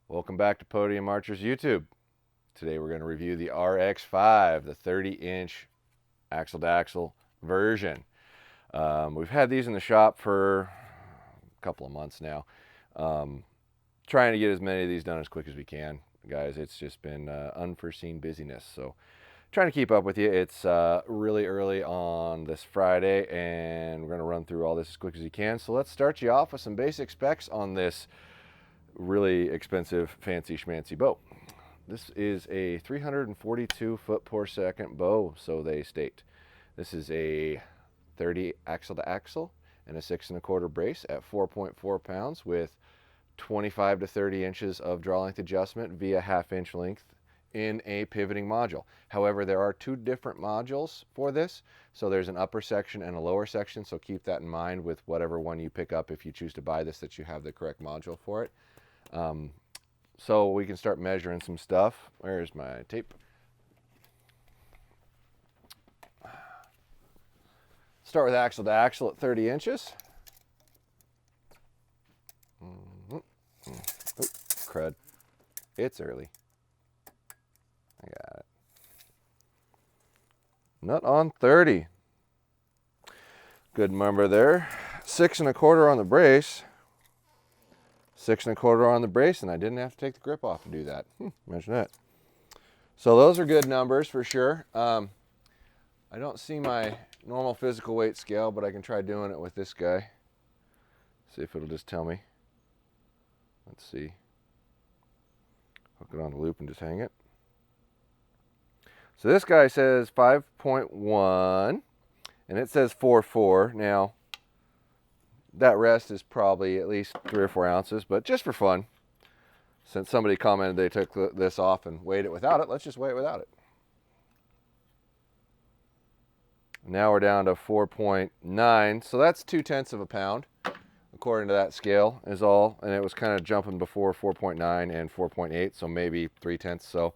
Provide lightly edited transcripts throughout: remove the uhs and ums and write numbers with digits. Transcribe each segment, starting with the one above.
Welcome back to Podium Archers YouTube. Today we're going to review the rx5, the 30-inch axle-to-axle version. We've had these in the shop for a couple of months now. Trying to get as many of these done as quick as we can. Guys, it's just been unforeseen busyness, so trying to keep up with you. It's really early on this Friday, and we're going to run through all this as quick as you can. So let's start you off with some basic specs on this really expensive fancy schmancy bow. This is a 342 foot per second bow, so they state. This is a 30 axle to axle and a 6 1/4 brace at 4.4 pounds with 25 to 30 inches of draw length adjustment via 1/2 inch length in a pivoting module. However, there are two different modules for this. So there's an upper section and a lower section, so keep that in mind with whatever one you pick up if you choose to buy this, that you have the correct module for it. So we can start measuring some stuff. Where's my tape? Start with axle to axle at 30 inches. Oh, crud. It's early. I got it. Nut on 30. Good number there. 6 1/4 on the brace. 6 1/4 on the brace, and I didn't have to take the grip off to do that. Imagine that. So those are good numbers for sure. I don't see my normal physical weight scale, but I can try doing it with this guy. See if it'll just tell me. Let's see. Hook it on the loop and just hang it. So this guy says 5.1, and it says 4.4. Now, that rest is probably at least 3 or 4 ounces, but just for fun, since somebody commented they took this off and weighed it without it, let's just weigh it without it. Now we're down to 4.9, so that's 2/10 of a pound, according to that scale is all, and it was kind of jumping before 4.9 and 4.8, so maybe 3/10. So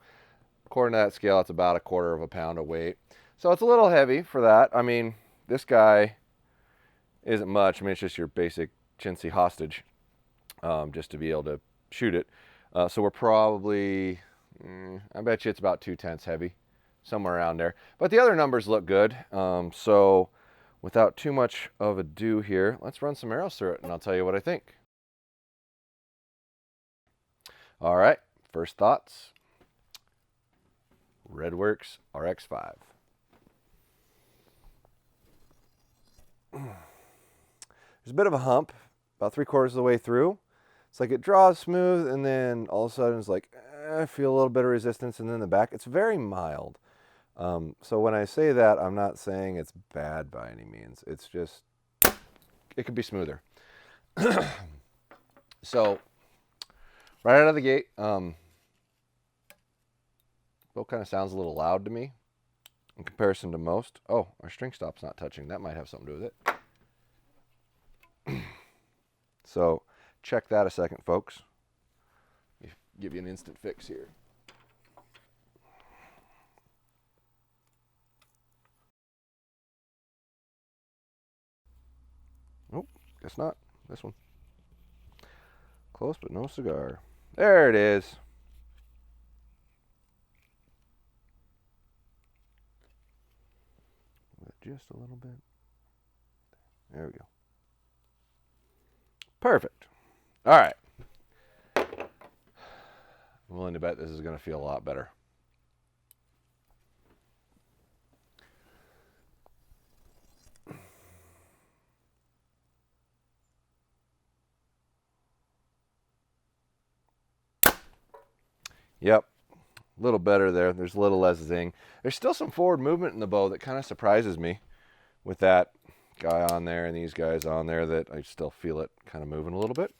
according to that scale, it's about 1/4 of a pound of weight. So it's a little heavy for that. I mean, this guy isn't much. I mean, it's just your basic chintzy hostage, just to be able to shoot it. So we're probably, I bet you it's about 2/10 heavy, somewhere around there. But the other numbers look good. So without too much of ado here, let's run some arrows through it, and I'll tell you what I think. All right, first thoughts. Redworks RX5. There's a bit of a hump about 3/4 of the way through. It's like it draws smooth, and then all of a sudden it's like, I feel a little bit of resistance, and then the back, it's very mild. So when I say that, I'm not saying it's bad by any means. It's just, it could be smoother. So right out of the gate, bow kind of sounds a little loud to me in comparison to most. Oh, our string stop's not touching. That might have something to do with it. So check that a second, folks. Give you an instant fix here. Nope, guess not. This one. Close, but no cigar. There it is. Just a little bit. There we go. Perfect. All right. I'm willing to bet this is going to feel a lot better. Yep. A little better there. There's a little less zing. There's still some forward movement in the bow that kind of surprises me with that guy on there and these guys on there, that I still feel it kind of moving a little bit.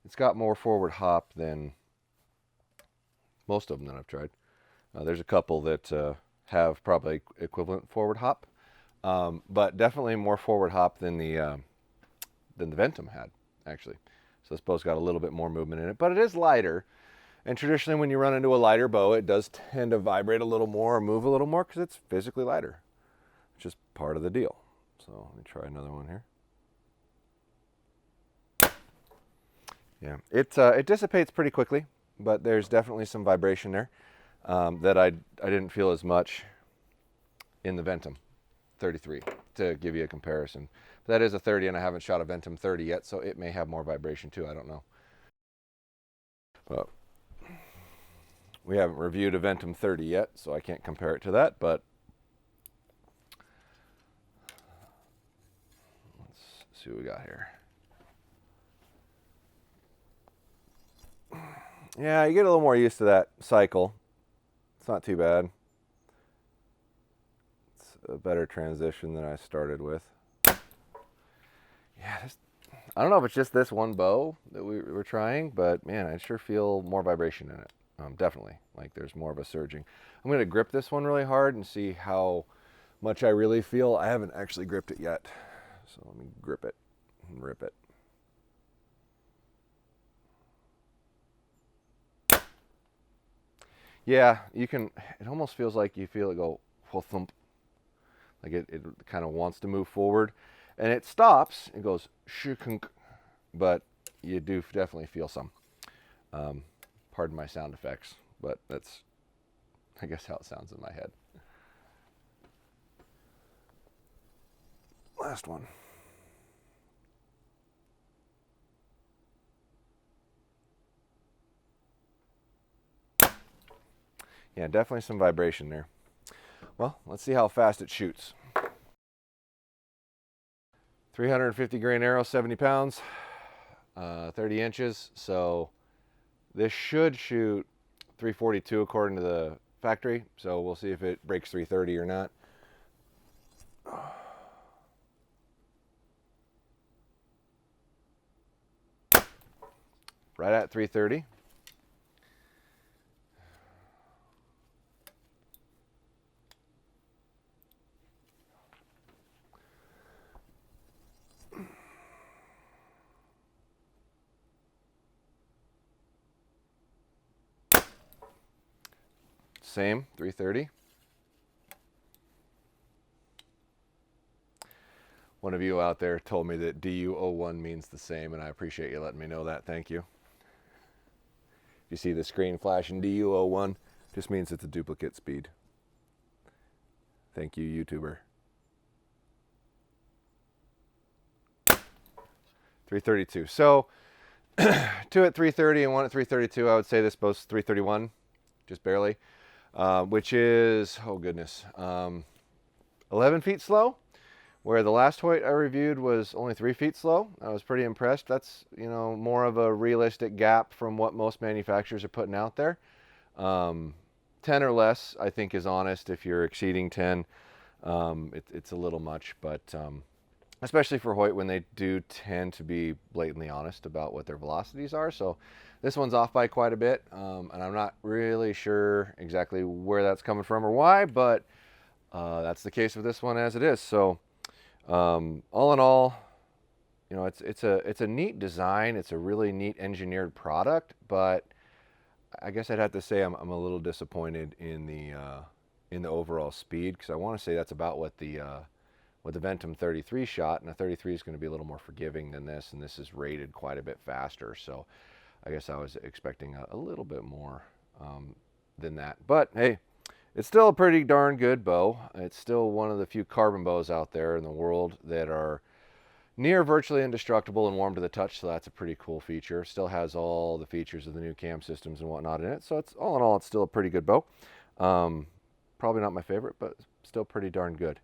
It's got more forward hop than most of them that I've tried. There's a couple that have probably equivalent forward hop, but definitely more forward hop than the Ventum had, actually. So this bow's got a little bit more movement in it, but it is lighter. And traditionally when you run into a lighter bow, it does tend to vibrate a little more or move a little more because it's physically lighter, which is part of the deal. So let me try another one here. Yeah, it dissipates pretty quickly. but there's definitely some vibration there that I didn't feel as much in the Ventum 33, to give you a comparison. But that is a 30, and I haven't shot a Ventum 30 yet, so it may have more vibration too. I don't know. But we haven't reviewed a Ventum 30 yet, so I can't compare it to that. But let's see what we got here. Yeah, you get a little more used to that cycle. It's not too bad. It's a better transition than I started with. Yeah, I don't know if it's just this one bow that we were trying, but man, I sure feel more vibration in it. Definitely, like there's more of a surging. I'm going to grip this one really hard and see how much I really feel. I haven't actually gripped it yet, so let me grip it and rip it. Yeah, you can, it almost feels like you feel it go thump, like it kind of wants to move forward, and it stops, it goes shukunk, but you do definitely feel some. Pardon my sound effects, but that's, I guess, how it sounds in my head. Last one. Yeah, definitely some vibration there. Well, let's see how fast it shoots. 350 grain arrow, 70 pounds, 30 inches. So this should shoot 342 according to the factory. So we'll see if it breaks 330 or not. Right at 330. Same, 330. One of you out there told me that DU01 means the same, and I appreciate you letting me know that. Thank you. You see the screen flashing DU01, just means it's a duplicate speed. Thank you, YouTuber. 332. So, two at 330 and one at 332. I would say this bow's 331, just barely, which is, oh goodness, 11 feet slow, where the last Hoyt I reviewed was only 3 feet slow. I was pretty impressed. That's, you know, more of a realistic gap from what most manufacturers are putting out there. 10 or less, I think, is honest. If you're exceeding 10, it's a little much, but especially for Hoyt, when they do tend to be blatantly honest about what their velocities are. So this one's off by quite a bit, and I'm not really sure exactly where that's coming from or why, but that's the case with this one as it is. So all in all, you know, it's a neat design. It's a really neat engineered product, but I guess I'd have to say I'm a little disappointed in the overall speed, because I want to say that's about what the Ventum 33 shot, and a 33 is going to be a little more forgiving than this, and this is rated quite a bit faster. So I guess I was expecting a little bit more than that. But hey, it's still a pretty darn good bow. It's still one of the few carbon bows out there in the world that are near virtually indestructible and warm to the touch, so that's a pretty cool feature. Still has all the features of the new cam systems and whatnot in it, so it's all in all, it's still a pretty good bow. Probably not my favorite, but still pretty darn good.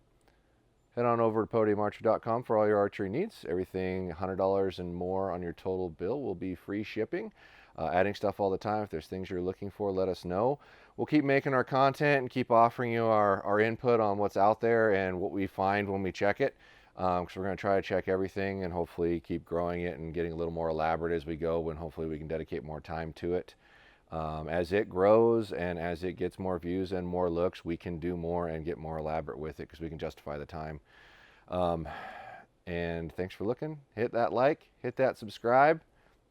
Head on over to podiumarchery.com for all your archery needs. Everything $100 and more on your total bill will be free shipping. Adding stuff all the time. If there's things you're looking for, let us know. We'll keep making our content and keep offering you our input on what's out there and what we find when we check it. Because we're going to try to check everything and hopefully keep growing it and getting a little more elaborate as we go, and hopefully we can dedicate more time to it. As it grows and as it gets more views and more looks, we can do more and get more elaborate with it because we can justify the time. And thanks for looking. Hit that like, hit that subscribe.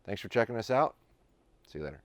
Thanks for checking us out. See you later.